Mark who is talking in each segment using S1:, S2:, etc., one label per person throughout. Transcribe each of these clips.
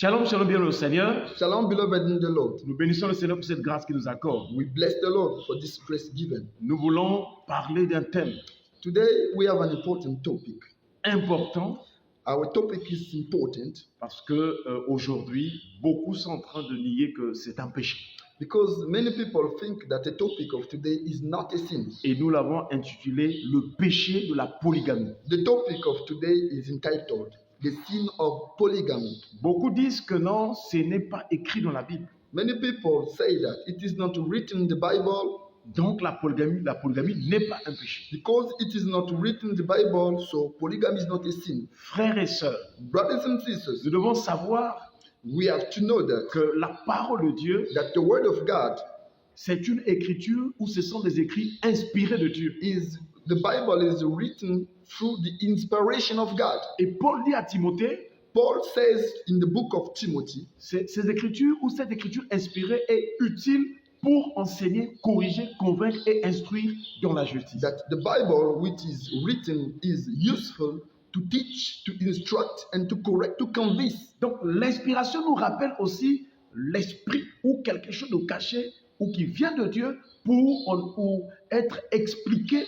S1: Shalom, shalom, bien le Seigneur.
S2: Shalom, beloved in the Lord.
S1: Nous bénissons le Seigneur pour cette grâce qu'il nous accorde.
S2: We bless the Lord for this grace given.
S1: Nous voulons parler d'un thème
S2: Today we have an important topic.
S1: important
S2: Our topic is important
S1: parce que aujourd'hui, beaucoup sont en train de nier que c'est un péché.
S2: because many people think that the topic of today is not a sin.
S1: Et nous l'avons intitulé le péché de la polygamie.
S2: The topic of today is entitled The Sin of Polygamy.
S1: Beaucoup disent que non, ce n'est pas écrit dans la Bible.
S2: Many people say that it is not written in the Bible.
S1: Donc la polygamie n'est pas un péché.
S2: Because it is not written in the Bible, so polygamy is not a sin.
S1: Frères et sœurs,
S2: Brothers and sisters,
S1: nous devons savoir
S2: we have to know that,
S1: que la parole de Dieu,
S2: that the Word of God
S1: c'est une écriture où ce sont des écrits inspirés de Dieu.
S2: the Bible is written through the inspiration of God.
S1: Et Paul dit à Timothée,
S2: Paul says in the book of Timothy,
S1: ces écritures ou cette écriture inspirée est utile pour enseigner, corriger, convaincre et instruire dans la justice.
S2: that the Bible which is written is useful to teach, to instruct, and to correct, to convince.
S1: Donc l'inspiration nous rappelle aussi l'esprit ou quelque chose de caché ou qui vient de Dieu pour être expliqué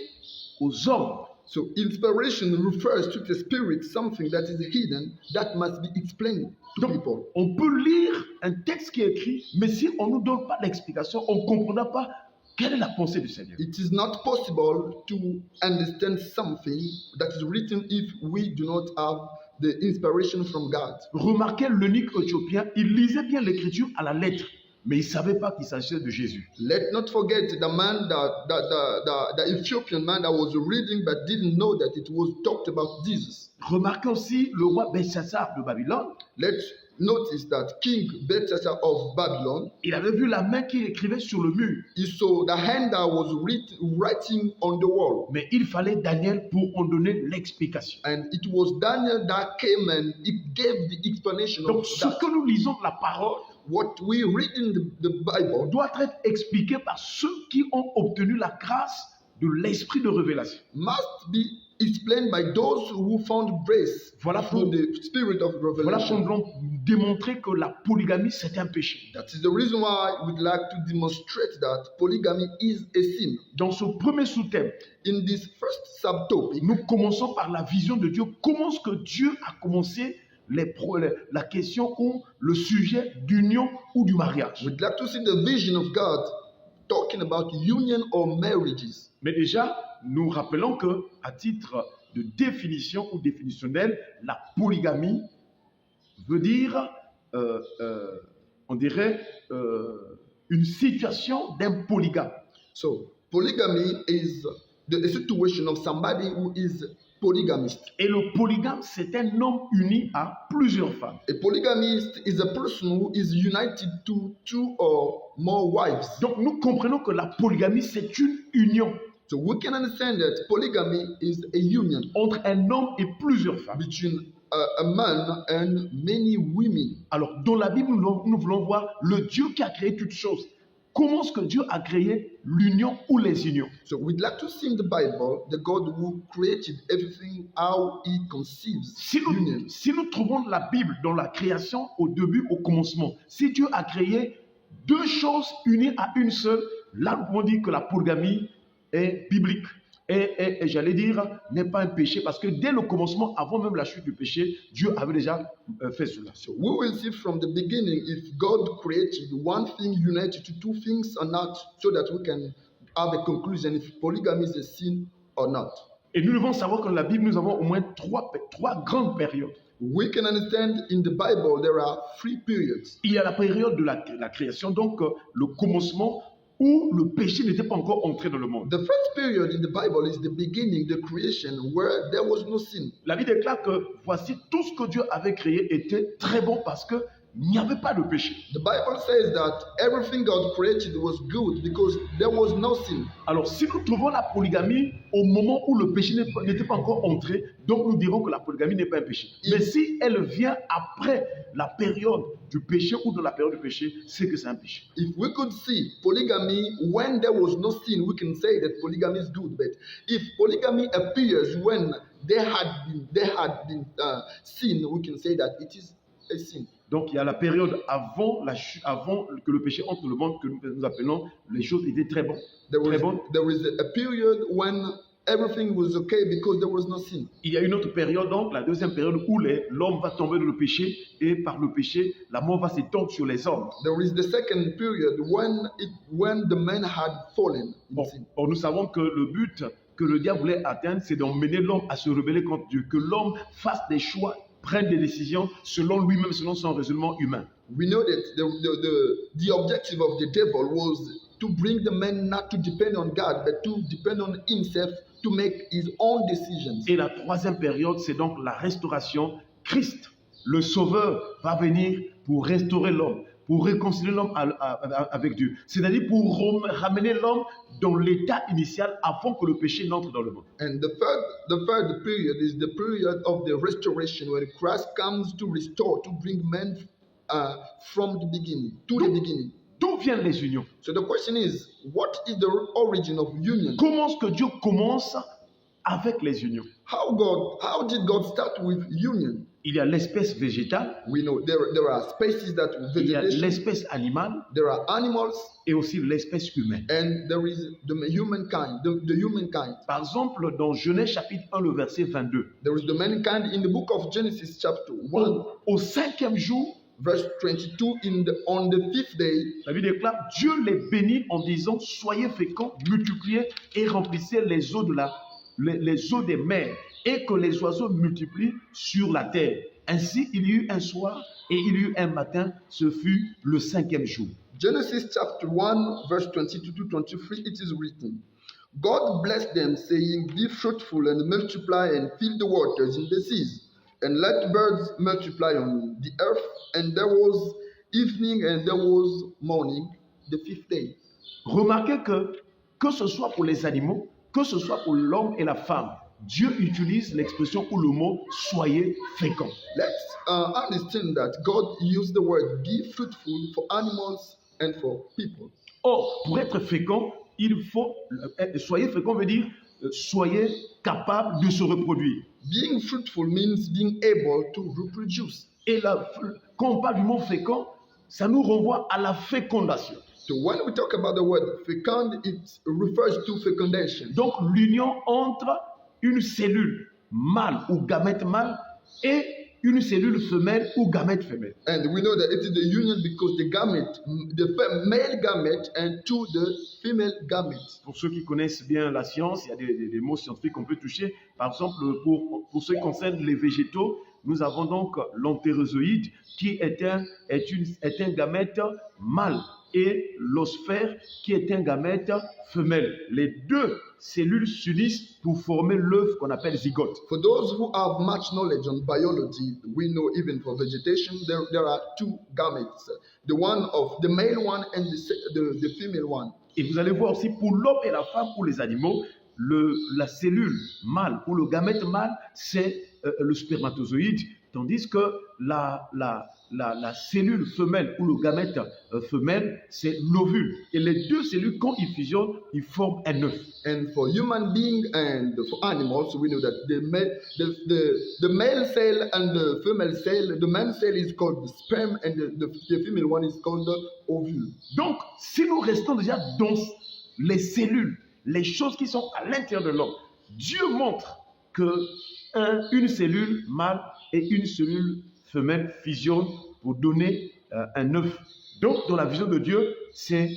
S1: aux hommes.
S2: So inspiration refers to the spirit, something that is hidden that must be explained to
S1: Donc,
S2: people.
S1: on peut lire un texte qui est écrit, mais si on ne nous donne pas d'explication, on ne comprendra pas quelle est la pensée du Seigneur.
S2: It is not possible to understand something that is written if we do not have the inspiration from God.
S1: Remarquez l'eunuque éthiopien, il lisait bien l'écriture à la lettre, mais il ne savait pas qu'il s'agissait de Jésus.
S2: Let not forget the man, the Ethiopian man that was reading but didn't know that it was talked about Jesus.
S1: Remarquez aussi le roi Belshazzar de Babylone,
S2: Let's notice that King Belshazzar of Babylon,
S1: il avait vu la main qui écrivait sur le mur,
S2: he saw the hand that was writing on the wall.
S1: mais il fallait Daniel pour en donner l'explication.
S2: And it was Daniel that came and it gave the explanation
S1: Donc
S2: of
S1: ce
S2: that.
S1: que nous lisons de la parole
S2: What we read in the Bible
S1: doit être expliqué par ceux qui ont obtenu la grâce de l'esprit de révélation.
S2: must be explained by those who found grace
S1: Voilà
S2: through
S1: pour-
S2: the spirit of
S1: Voilà pour
S2: revelation.
S1: démontrer que la polygamie c'est un péché.
S2: That is the reason why we'd like to demonstrate that polygamy is a sin.
S1: Dans ce premier sous-thème,
S2: In this first subtopic,
S1: nous commençons par la vision de Dieu. Comment est-ce que Dieu a commencé la question ou le sujet d'union ou du mariage?
S2: we'd like to see the vision of God talking about union or marriages.
S1: Mais déjà, nous rappelons que, à titre de définition ou définitionnel, la polygamie veut dire, on dirait, une situation d'un polygame.
S2: So, polygamy is the situation of somebody who is polygamist.
S1: Et le polygame, c'est un homme uni à plusieurs femmes.
S2: A polygamist is a person who is united to two or more wives.
S1: Donc, nous comprenons que la polygamie, c'est une union
S2: So we can understand that polygamy is a union
S1: entre un homme et plusieurs femmes.
S2: between a man and many women.
S1: Alors, dans la Bible, nous voulons voir le Dieu qui a créé toutes choses. Comment est-ce que Dieu a créé l'union ou les unions?
S2: So we'd like to see in the Bible the God who created everything, how he conceives
S1: Si
S2: union.
S1: nous trouvons la Bible dans la création au début, au commencement, si Dieu a créé deux choses unies à une seule, là nous pouvons dire que la polygamie est biblique. Et j'allais dire, n'est pas un péché parce que dès le commencement, avant même la chute du péché, Dieu avait déjà fait cela.
S2: So we will see from the beginning if God created one thing united to two things or not, so that we can have a conclusion if polygamy is a sin or not.
S1: Et nous devons savoir que dans la Bible, nous avons au moins trois grandes périodes.
S2: We can understand in the Bible there are three periods.
S1: Il y a la période de la création, donc le commencement où le péché n'était pas encore entré dans le monde.
S2: The first period in the Bible is the beginning, the creation, where there was no sin.
S1: La Bible déclare que voici tout ce que Dieu avait créé était très bon parce que il n'y avait pas de péché.
S2: The Bible says that everything God created was good because there was no sin.
S1: Alors si nous trouvons la polygamie au moment où le péché n'était pas encore entré, donc nous dirons que la polygamie n'est pas un péché. Mais si elle vient après la période du péché ou dans la période du péché, c'est que c'est un péché.
S2: If we could see polygamy when there was no sin, we can say that polygamy is good. But if polygamy appears when there had been sin, we can say that it is a sin.
S1: Donc il y a la période avant, avant que le péché entre le monde, que nous appelons, les choses étaient très bonnes. Très bonnes.
S2: There is a period when everything was okay because there was no sin.
S1: Il y a une autre période, donc la deuxième période, où l'homme va tomber dans le péché, et par le péché, la mort va s'étendre sur les hommes.
S2: There is the second period when the man had fallen in sin.
S1: Or, nous savons que le but que le diable voulait atteindre, c'est d'emmener l'homme à se rebeller contre Dieu, que l'homme fasse des choix, prenne des décisions selon lui-même, selon son raisonnement humain.
S2: We know that the objective of the devil was to bring the man not to depend on God, but to depend on himself to make his own decisions.
S1: Et la troisième période, c'est donc la restauration. Christ, le Sauveur, va venir pour restaurer l'homme, pour réconcilier l'homme avec Dieu. C'est-à-dire pour ramener l'homme dans l'état initial avant que le péché n'entre dans le monde.
S2: And the third period is the period of the restoration, when Christ comes to restore, to bring men from the beginning, to the beginning.
S1: D'où viennent les unions?
S2: So the question is, what is the origin of union?
S1: Comment est-ce que Dieu commence avec les unions?
S2: How did God start with union?
S1: Il y a l'espèce végétale,
S2: We know there are species that
S1: il y a
S2: vegetation,
S1: l'espèce animale
S2: there are animals,
S1: et aussi l'espèce humaine.
S2: and there is the humankind, the humankind.
S1: Par exemple, dans Genèse chapitre 1, le verset 22,
S2: There is the mankind in the book of Genesis chapter 1,
S1: au cinquième jour,
S2: verse 22, on the fifth day,
S1: la Bible déclare, Dieu les bénit en disant, soyez féconds, multipliez et remplissez les eaux les eaux des mers, et que les oiseaux multiplient sur la terre. Ainsi, il y eut un soir et il y eut un matin, ce fut le cinquième jour.
S2: Genesis chapter 1, verse 22 to 23, it is written, God blessed them, saying, be fruitful and multiply and fill the waters in the seas, and let birds multiply on the earth. And there was evening and there was morning, the fifth day.
S1: Remarquez que ce soit pour les animaux, que ce soit pour l'homme et la femme, Dieu utilise l'expression ou le mot « soyez féconds ».
S2: Let's understand that God used the word be fruitful for animals and for people.
S1: Or, pour être fécond, il faut, soyez fécond veut dire soyez capable de se reproduire.
S2: Being fruitful means being able to reproduce.
S1: Et quand on parle du mot fécond, ça nous renvoie à la fécondation.
S2: So when we talk about the word fecund, it refers to fecundation.
S1: Donc l'union entre une cellule mâle ou gamète mâle et une cellule femelle ou gamète femelle.
S2: And we know that it is the union because the gamete, the male gamete and to the female gamete.
S1: Pour ceux qui connaissent bien la science, il y a des mots scientifiques qu'on peut toucher. Par exemple, pour ce qui concerne les végétaux, nous avons donc l'entérozoïde qui est un gamète mâle et l'osphère qui est un gamète femelle. Les deux cellules s'unissent pour former l'œuf qu'on appelle zygote.
S2: For those who have much knowledge on biology, we know even for vegetation there are two gametes, the male one and the female one.
S1: Et vous allez voir aussi pour l'homme et la femme, pour les animaux, la cellule mâle ou le gamète mâle, c'est le spermatozoïde, tandis que la cellule femelle ou le gamète femelle, c'est l'ovule. Et les deux cellules, quand ils fusionnent, ils forment un œuf.
S2: And for human beings and for animals, we know that the male cell and the female cell, the male cell is called the sperm and the female one is called the ovule.
S1: Donc, si nous restons déjà dans les cellules, les choses qui sont à l'intérieur de l'homme, Dieu montre que une cellule mâle et une cellule femelle fusionnent pour donner un œuf. Donc, dans la vision de Dieu, c'est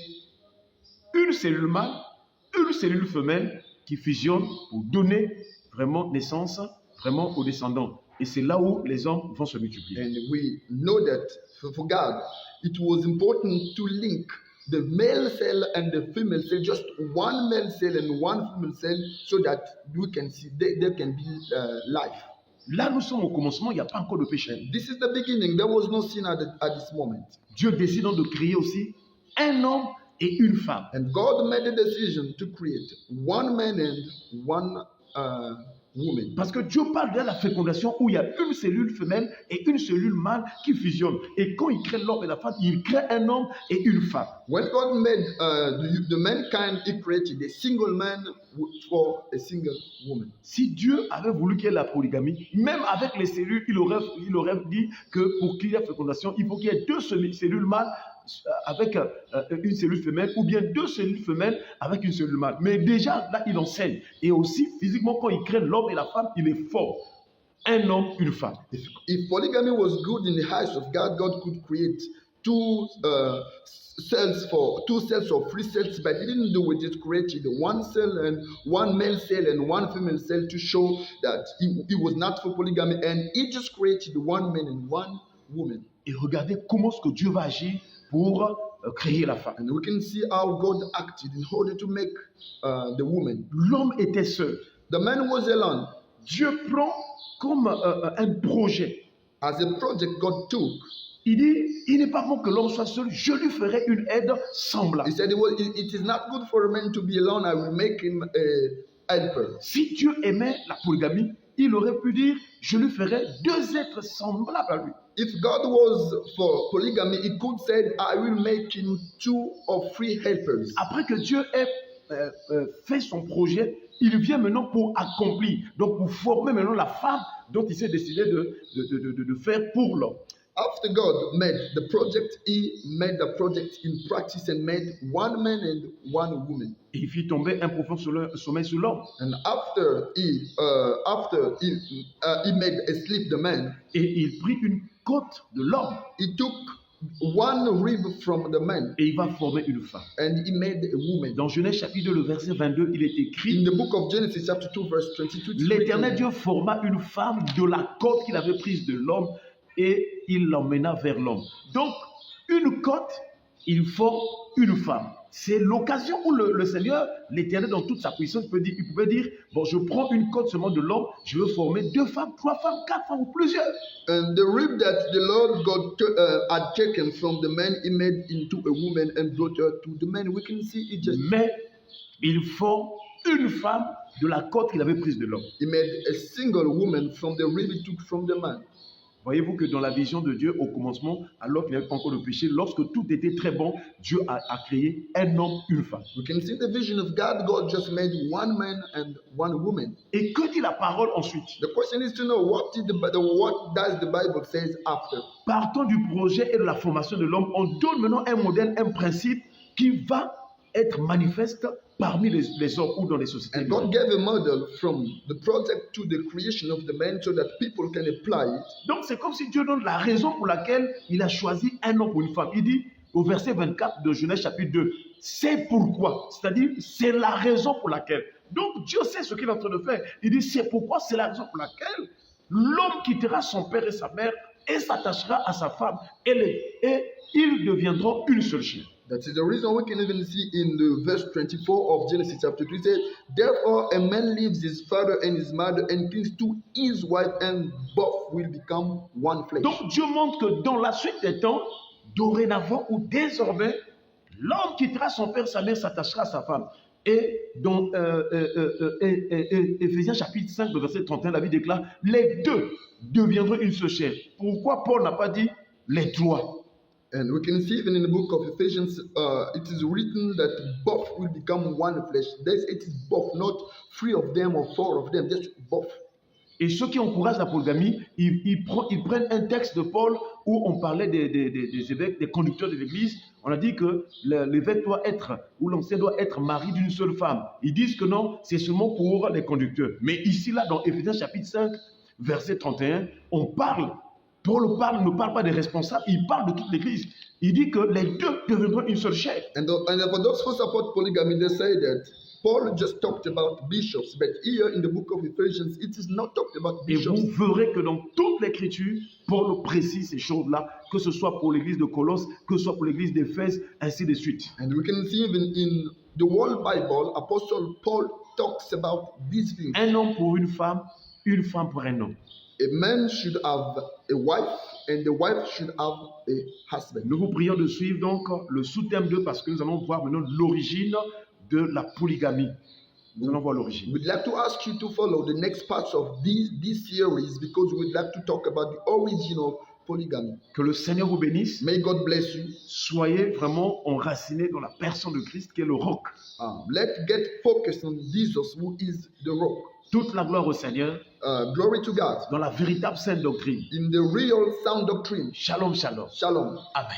S1: une cellule mâle, une cellule femelle qui fusionnent pour donner vraiment naissance vraiment aux descendants. Et c'est là où les hommes vont se multiplier.
S2: And we know that for God, it was important to link the male cell and the female cell, just one male cell and one female cell, so that we can see there can be life.
S1: Là, nous sommes au commencement, il n'y a pas encore de péché.
S2: This is the beginning. There was no sin at this moment.
S1: Dieu décide donc de créer aussi un homme et une femme.
S2: And God made a decision to create one man and woman.
S1: Parce que Dieu parle de la fécondation où il y a une cellule femelle et une cellule mâle qui fusionnent. Et quand il crée l'homme et la femme, il crée un homme et une femme.
S2: When God made the mankind, He created a single man for a single woman.
S1: Si Dieu avait voulu qu'il y ait la polygamie, même avec les cellules, il aurait dit que pour qu'il y ait fécondation, il faut qu'il y ait deux cellules mâles avec une cellule femelle ou bien deux cellules femelles avec une cellule mâle. Mais déjà, là, il enseigne. Et aussi, physiquement, quand il crée l'homme et la femme, il est fort. Un homme, une femme.
S2: If polygamy was good in the eyes of God, God could create two cells or three cells, but He didn't do it. He created one cell and one male cell and one female cell to show that He was not for polygamy, and He just created one man and one woman.
S1: Et regardez comment ce que Dieu va agir pour créer la femme.
S2: And we can see how God acted in order to make the woman.
S1: L'homme était seul.
S2: The man was alone.
S1: Dieu prend comme un projet.
S2: As a project God took,
S1: Il dit, il n'est pas bon que l'homme soit seul, je lui ferai une aide semblable.
S2: He said it is not good for a man to be alone, I will make him a helper.
S1: Si Dieu aimait la polygamie, il aurait pu dire, je lui ferai deux êtres semblables à lui.
S2: If God was for polygamy, He could say, I will make him 2 or 3 helpers.
S1: Après que Dieu ait fait son projet, il vient maintenant pour accomplir, donc pour former maintenant la femme dont il s'est décidé de faire pour l'homme.
S2: After God made the project, He made the project in practice and made one man and one woman.
S1: Et il fit tomber un profond sommeil sur l'homme.
S2: And after he made asleep the man,
S1: Et il prit une côte de l'homme
S2: He took one rib from the man
S1: et il va former une femme.
S2: and He made a woman.
S1: Dans Genèse chapitre 2, le verset 22, il est
S2: In
S1: écrit,
S2: the book of Genesis chapter 2 verse 22, it's
S1: l'Éternel
S2: written,
S1: Dieu forma une femme de la côte qu'il avait prise de l'homme et il l'emmena vers l'homme. Donc, une côte, il forme une femme. C'est l'occasion où le Seigneur, l'Éternel dans toute sa puissance, il pouvait dire, bon, je prends une côte seulement de l'homme, je veux former 2 femmes, 3 femmes, 4 femmes ou plusieurs.
S2: and the rib that the Lord God had taken from the man, He made into a woman and brought her to the man. We can see it just.
S1: Mais il forme une femme de la côte qu'il avait prise de l'homme.
S2: He made a single woman from the rib He took from the man.
S1: Voyez-vous que dans la vision de Dieu, au commencement, alors qu'il n'y avait pas encore de péché, lorsque tout était très bon, Dieu a créé un homme, une femme.
S2: We can see the vision of God. God just made one man and one woman.
S1: Et que dit la parole ensuite?
S2: The question is to know what does the Bible says after.
S1: Partant du projet et de la formation de l'homme, on donne maintenant un modèle, un principe qui va être manifeste parmi les hommes ou dans les sociétés.
S2: And God gave a model from the project to the creation of the man so that people can apply it.
S1: Donc c'est comme si Dieu donne la raison pour laquelle il a choisi un homme ou une femme. Il dit au verset 24 de Genèse chapitre 2, c'est pourquoi, c'est-à-dire c'est la raison pour laquelle. Donc Dieu sait ce qu'il est en train de faire. Il dit c'est pourquoi, c'est la raison pour laquelle l'homme quittera son père et sa mère et s'attachera à sa femme et ils deviendront une seule chair.
S2: That is the reason we can even see in the verse 24 of Genesis chapter 2. It says, therefore a man leaves his father and his mother and clings to his wife, and both will become one flesh.
S1: Donc Dieu montre que dans la suite des temps, dorénavant ou désormais, l'homme quittera son père, sa mère, s'attachera à sa femme. Et dans Éphésiens chapitre 5, le verset 31, la Bible déclare, les deux deviendront une seule chair. Pourquoi Paul n'a pas dit les trois?
S2: And we can see even in the book of Ephesians, it is written that both will become one flesh. It is both, not 3 of them or 4 of them, just both.
S1: Et ceux qui encouragent la polygamie, ils prennent un texte de Paul où on parlait des évêques, des conducteurs de l'église. On a dit que l'évêque doit être, ou l'ancien doit être mari d'une seule femme. Ils disent que non, c'est seulement pour les conducteurs. Mais ici, là, dans Éphésiens chapitre 5, verset 31, Paul ne parle pas des responsables, il parle de toute l'église. Il dit que les deux deviendront une seule chair.
S2: And for those who support polygamy, they say that Paul just talked about bishops, but here in the book of Ephesians, it is not talked about
S1: Et
S2: bishops.
S1: vous verrez que dans toute l'écriture, Paul précise ces choses-là, que ce soit pour l'église de Colosse, que ce soit pour l'église d'Éphèse, ainsi de suite.
S2: And we can see even in the whole Bible, Apostle Paul talks about these things.
S1: Un homme pour une femme pour un homme.
S2: A man should have a wife, and the wife should have a husband.
S1: Nous vous prions de suivre donc le sous-thème 2 parce que nous allons voir maintenant l'origine de la polygamie. Nous allons voir l'origine.
S2: We'd like to ask you to follow the next parts of this series because we'd like to talk about the origin of polygamy.
S1: Que le Seigneur vous bénisse.
S2: May God bless you.
S1: Soyez vraiment enracinés dans la personne de Christ qui est le roc.
S2: Let's get focused on Jesus, who is the rock.
S1: Toute la gloire au Seigneur
S2: Glory to God.
S1: dans la véritable sainte doctrine.
S2: In the real sound doctrine.
S1: Shalom, shalom.
S2: Shalom.
S1: Amen.